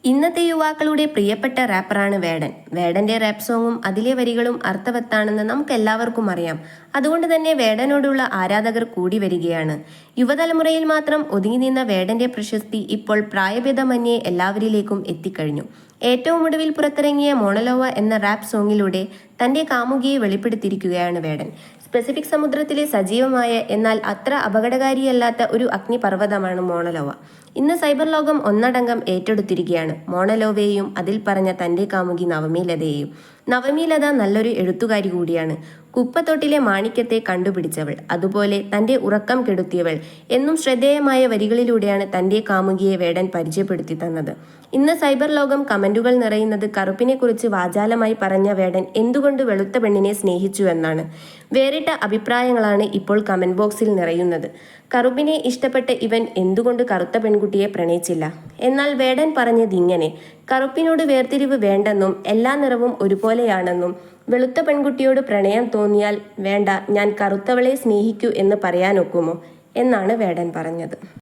ഇന്നത്തെ യുവാക്കളുടെ പ്രിയപ്പെട്ട റാപ്പറാണ് വേടൻ. വേടന്റെ റാപ്പ് സോങ്ങും അതിലെ വരികളും അർത്ഥവത്താണെന്ന് നമുക്ക് എല്ലാവർക്കും അറിയാം. അതുകൊണ്ട് തന്നെ വേടനോടുള്ള ആരാധകർ കൂടി വരികയാണ്. യുവതലമുറയിൽ മാത്രം ഒതുങ്ങി നിന്ന വേടന്റെ പ്രശസ്തി ഇപ്പോൾ പ്രായഭേദമന്യേ എല്ലാവരിലേക്കും എത്തിക്കഴിഞ്ഞു. ഏറ്റവും ഒടുവിൽ പുറത്തിറങ്ങിയ മോണലോവ എന്ന റാപ്പ് സോങ്ങിലൂടെ തന്റെ കാമുകിയെ വെളിപ്പെടുത്തിയിരിക്കുകയാണ് വേടൻ. പസഫിക് സമുദ്രത്തിലെ സജീവമായ എന്നാൽ അത്ര അപകടകാരിയല്ലാത്ത ഒരു അഗ്നിപർവ്വതമാണ് മോണലോവ. ഇന്ന് സൈബർ ലോകം ഒന്നടങ്കം ഏറ്റെടുത്തിരിക്കുകയാണ് മോണലോവയെയും അതിൽ പറഞ്ഞ തന്റെ കാമുകി നവമി ലതയെയും. നവമി ലത നല്ലൊരു എഴുത്തുകാരി കൂടിയാണ്. കുപ്പത്തൊട്ടിലെ മാണിക്യത്തെ കണ്ടുപിടിച്ചവൾ, അതുപോലെ തന്റെ ഉറക്കം കെടുത്തിയവൾ എന്നും ശ്രദ്ധേയമായ വരികളിലൂടെയാണ് തന്റെ കാമുകിയെ വേടൻ പരിചയപ്പെടുത്തി തന്നത്. ഇന്ന് സൈബർ ലോകം കമന്റുകൾ നിറയുന്നത് കറുപ്പിനെ കുറിച്ച് വാചാലമായി പറഞ്ഞ വേടൻ എന്തുകൊണ്ട് വെളുത്ത പെണ്ണിനെ സ്നേഹിച്ചു എന്നാണ്. വേറിട്ട അഭിപ്രായങ്ങളാണ് ഇപ്പോൾ കമന്റ് ബോക്സിൽ നിറയുന്നത്. കറുപ്പിനെ ഇഷ്ടപ്പെട്ട ഇവൻ എന്തുകൊണ്ട് കറുത്ത പെൺകുട്ടിയെ പ്രണയിച്ചില്ല? എന്നാൽ വേടൻ പറഞ്ഞതിങ്ങനെ: കറുപ്പിനോട് വേർതിരിവ് വേണ്ടെന്നും എല്ലാ നിറവും ഒരുപോലെയാണെന്നും വെളുത്ത പെൺകുട്ടിയോട് പ്രണയം തോന്നിയാൽ വേണ്ട, ഞാൻ കറുത്തവളെ സ്നേഹിക്കൂ എന്ന് പറയാനൊക്കുമോ എന്നാണ് വേടൻ പറഞ്ഞത്.